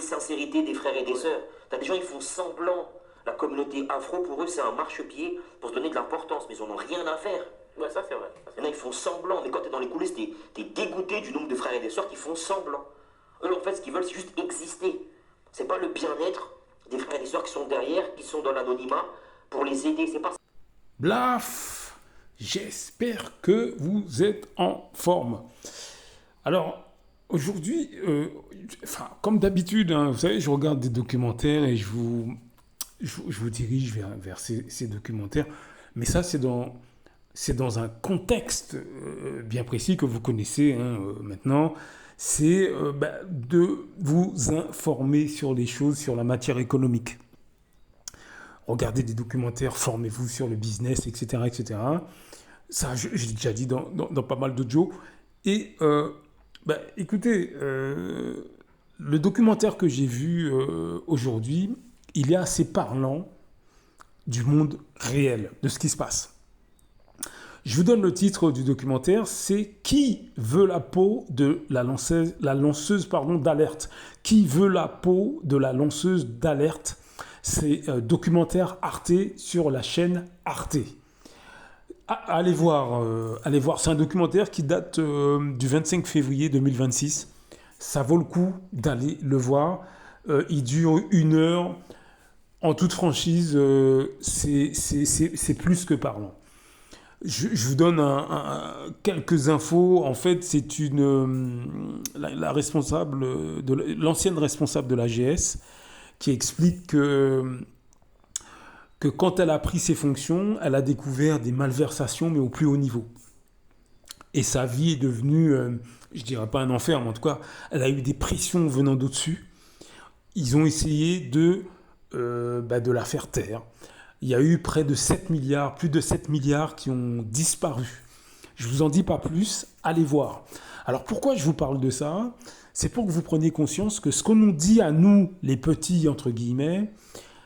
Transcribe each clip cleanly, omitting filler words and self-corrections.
sincérité des frères et des sœurs. T'as des gens, ils font semblant. La communauté afro, pour eux, c'est un marchepied pour se donner de l'importance, mais ils en ont rien à faire. Ouais, ça c'est vrai. Il y en a, ils font semblant, mais quand t'es dans les coulisses, t'es dégoûté du nombre de frères et de sœurs qui font semblant. Eux, en fait, ce qu'ils veulent, c'est juste exister. C'est pas le bien-être des frères et des sœurs qui sont derrière, qui sont dans l'anonymat, pour les aider. C'est pas ça. Blaf, j'espère que vous êtes en forme. Alors, aujourd'hui, comme d'habitude, hein, vous savez, je regarde des documentaires et je vous dirige vers ces documentaires. Mais ça, c'est dans un contexte bien précis que vous connaissez maintenant. C'est de vous informer sur les choses, sur la matière économique. Regardez des documentaires, formez-vous sur le business, etc. etc. Ça, j'ai déjà dit dans pas mal d'audios. Et écoutez, le documentaire que j'ai vu aujourd'hui, il est assez parlant du monde réel, de ce qui se passe. Je vous donne le titre du documentaire, c'est « Qui veut la peau de la lanceuse d'alerte ?» Qui veut la peau de la lanceuse d'alerte? C'est un documentaire Arte sur la chaîne Arte. Allez voir, c'est un documentaire qui date du 25 février 2026. Ça vaut le coup d'aller le voir. Il dure 1 heure. En toute franchise, c'est plus que parlant. Je vous donne quelques infos. En fait, c'est la responsable, l'ancienne responsable de l'AGS qui explique que quand elle a pris ses fonctions, elle a découvert des malversations, mais au plus haut niveau. Et sa vie est devenue, je ne dirais pas un enfer, mais en tout cas, elle a eu des pressions venant d'au-dessus. Ils ont essayé de la faire taire. Il y a eu plus de 7 milliards qui ont disparu. Je ne vous en dis pas plus, allez voir. Alors pourquoi je vous parle de ça? C'est pour que vous preniez conscience que ce qu'on nous dit à nous, les petits, entre guillemets,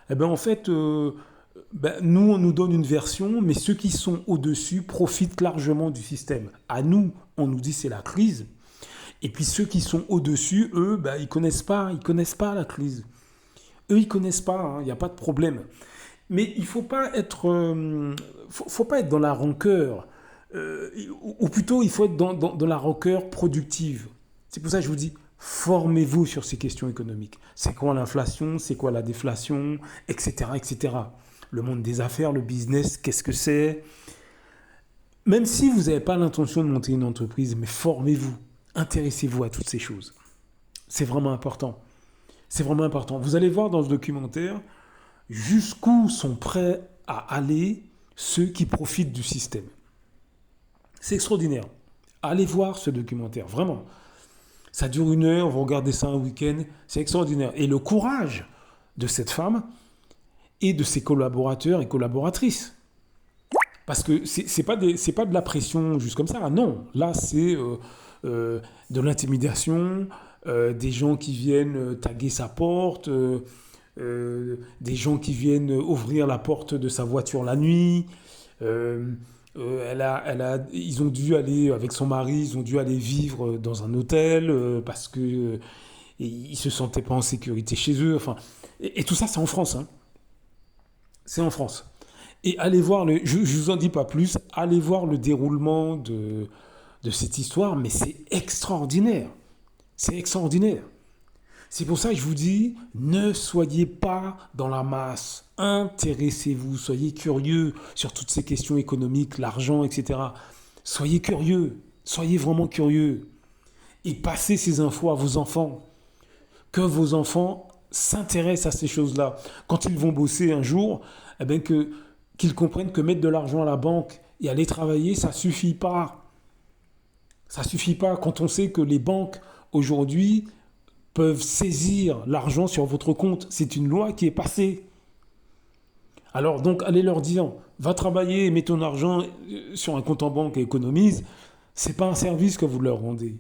en fait, nous, on nous donne une version, mais ceux qui sont au-dessus profitent largement du système. À nous, on nous dit c'est la crise. Et puis ceux qui sont au-dessus, eux, ils connaissent pas la crise. Eux, ils connaissent pas, il n'y a pas de problème. Mais il faut pas être dans la rancœur, ou plutôt il faut être dans la rancœur productive. C'est pour ça que je vous dis, formez-vous sur ces questions économiques. C'est quoi l'inflation, c'est quoi la déflation, etc., etc. Le monde des affaires, le business, qu'est-ce que c'est? Même si vous n'avez pas l'intention de monter une entreprise, mais formez-vous, intéressez-vous à toutes ces choses. C'est vraiment important. C'est vraiment important. Vous allez voir dans ce documentaire jusqu'où sont prêts à aller ceux qui profitent du système. C'est extraordinaire. Allez voir ce documentaire, vraiment. Ça dure 1 heure, vous regardez ça un week-end, c'est extraordinaire. Et le courage de cette femme et de ses collaborateurs et collaboratrices. Parce que c'est pas de la pression juste comme ça. Non, là c'est de l'intimidation, des gens qui viennent taguer sa porte, des gens qui viennent ouvrir la porte de sa voiture la nuit. Ils ont dû aller, avec son mari, ils ont dû aller vivre dans un hôtel parce que ils se sentaient pas en sécurité chez eux. Enfin, et tout ça, c'est en France. Hein. C'est en France. Et allez voir, je vous en dis pas plus, allez voir le déroulement de cette histoire, mais c'est extraordinaire. C'est extraordinaire. C'est pour ça que je vous dis, ne soyez pas dans la masse. Intéressez-vous, soyez curieux sur toutes ces questions économiques, l'argent, etc. Soyez curieux, soyez vraiment curieux. Et passez ces infos à vos enfants. Que vos enfants s'intéressent à ces choses-là. Quand ils vont bosser un jour, qu'ils comprennent que mettre de l'argent à la banque et aller travailler, ça suffit pas. Ça suffit pas quand on sait que les banques, aujourd'hui, peuvent saisir l'argent sur votre compte. C'est une loi qui est passée. Alors donc, allez leur dire, va travailler, mets ton argent sur un compte en banque et économise. C'est pas un service que vous leur rendez.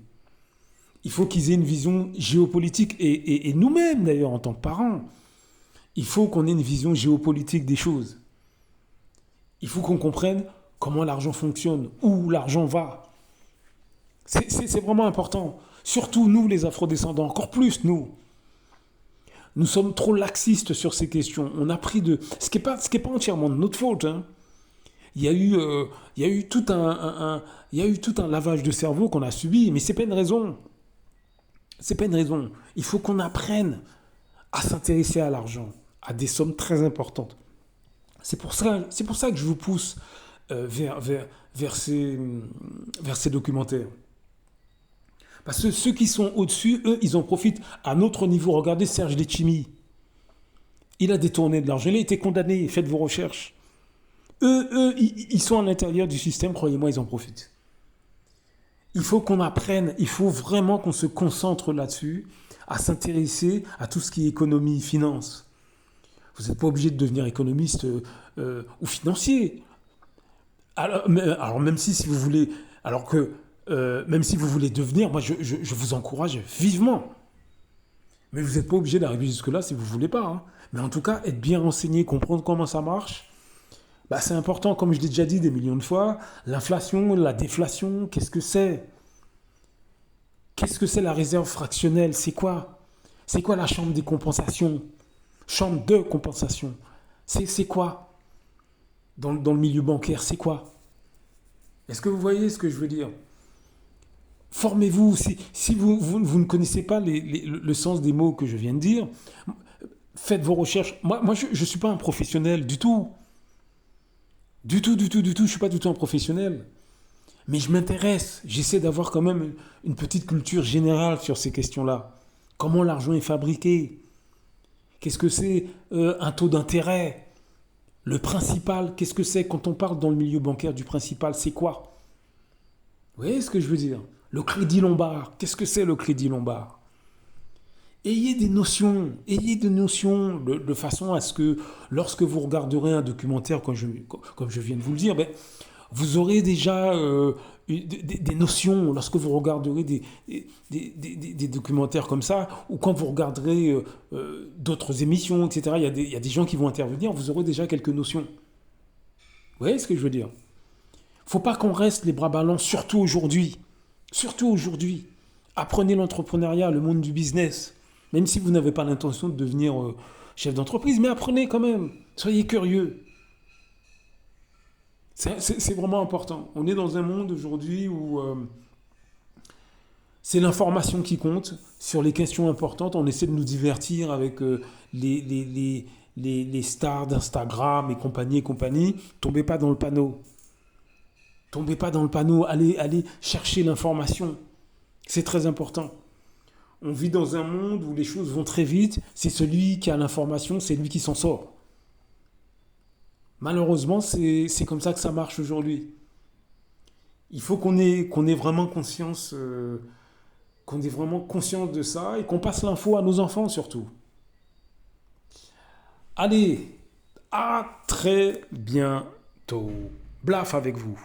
Il faut qu'ils aient une vision géopolitique. Et nous-mêmes, d'ailleurs, en tant que parents, il faut qu'on ait une vision géopolitique des choses. Il faut qu'on comprenne comment l'argent fonctionne, où l'argent va. C'est vraiment important. Surtout nous, les afrodescendants, encore plus nous. Nous sommes trop laxistes sur ces questions. On a pris de... Ce qui est pas entièrement de notre faute. Hein. Il y a eu tout il y a eu tout un lavage de cerveau qu'on a subi, mais c'est pas une raison. C'est pas une raison. Il faut qu'on apprenne à s'intéresser à l'argent, à des sommes très importantes. C'est pour ça que je vous pousse vers ces documentaires. Parce que ceux qui sont au-dessus, eux, ils en profitent à notre niveau. Regardez Serge Letchimy. Il a détourné de l'argent. Il a été condamné. Faites vos recherches. Eux, ils sont à l'intérieur du système. Croyez-moi, ils en profitent. Il faut qu'on apprenne. Il faut vraiment qu'on se concentre là-dessus, à s'intéresser à tout ce qui est économie, finance. Vous n'êtes pas obligé de devenir économiste ou financier. Alors même si vous voulez... Alors que... même si vous voulez devenir, moi je vous encourage vivement. Mais vous n'êtes pas obligé d'arriver jusque-là si vous ne voulez pas. Hein. Mais en tout cas, être bien renseigné, comprendre comment ça marche, bah, c'est important, comme je l'ai déjà dit des millions de fois. L'inflation, la déflation, qu'est-ce que c'est? Qu'est-ce que c'est la réserve fractionnelle? C'est quoi? C'est quoi la chambre des compensations? Chambre de compensation. C'est quoi? Dans le milieu bancaire, c'est quoi? Est-ce que vous voyez ce que je veux dire? Formez-vous. Si vous ne connaissez pas le sens des mots que je viens de dire, faites vos recherches. Moi je ne suis pas un professionnel du tout. Du tout. Je ne suis pas du tout un professionnel. Mais je m'intéresse. J'essaie d'avoir quand même une petite culture générale sur ces questions-là. Comment l'argent est fabriqué? Qu'est-ce que c'est un taux d'intérêt? Le principal, qu'est-ce que c'est quand on parle dans le milieu bancaire du principal? C'est quoi? Vous voyez ce que je veux dire? Le crédit lombard, qu'est-ce que c'est le crédit lombard? Ayez des notions de façon à ce que lorsque vous regarderez un documentaire, comme je viens de vous le dire, vous aurez déjà des notions lorsque vous regarderez des documentaires comme ça, ou quand vous regarderez d'autres émissions, etc. Il y a des gens qui vont intervenir, vous aurez déjà quelques notions. Vous voyez ce que je veux dire? Il ne faut pas qu'on reste les bras ballants, surtout aujourd'hui. Surtout aujourd'hui. Apprenez l'entrepreneuriat, le monde du business. Même si vous n'avez pas l'intention de devenir chef d'entreprise, mais apprenez quand même. Soyez curieux. C'est vraiment important. On est dans un monde aujourd'hui où c'est l'information qui compte. Sur les questions importantes, on essaie de nous divertir avec les stars d'Instagram et compagnie. Tombez pas dans le panneau. Tombez pas dans le panneau. Allez chercher l'information. C'est très important. On vit dans un monde où les choses vont très vite. C'est celui qui a l'information, c'est lui qui s'en sort. Malheureusement, c'est comme ça que ça marche aujourd'hui. Il faut qu'on ait vraiment conscience, de ça et qu'on passe l'info à nos enfants surtout. Allez, à très bientôt. Blaf avec vous.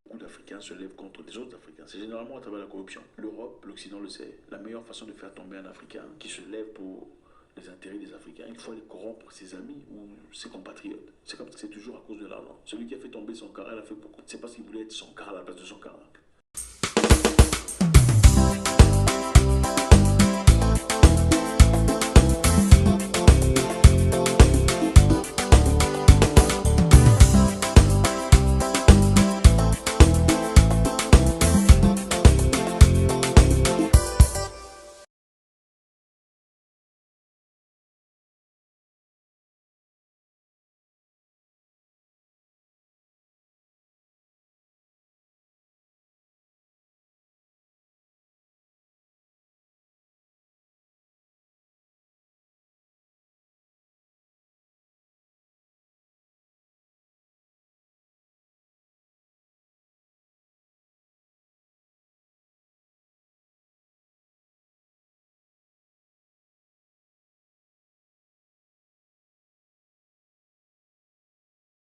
Beaucoup d'Africains se lèvent contre des autres Africains. C'est généralement à travers la corruption. L'Europe, l'Occident le sait. La meilleure façon de faire tomber un Africain qui se lève pour les intérêts des Africains, il faut aller corrompre ses amis ou ses compatriotes. C'est comme ça que c'est toujours à cause de l'argent. Celui qui a fait tomber son Kara, il a fait pourquoi? C'est parce qu'il voulait être son Kara à la place de son Kara.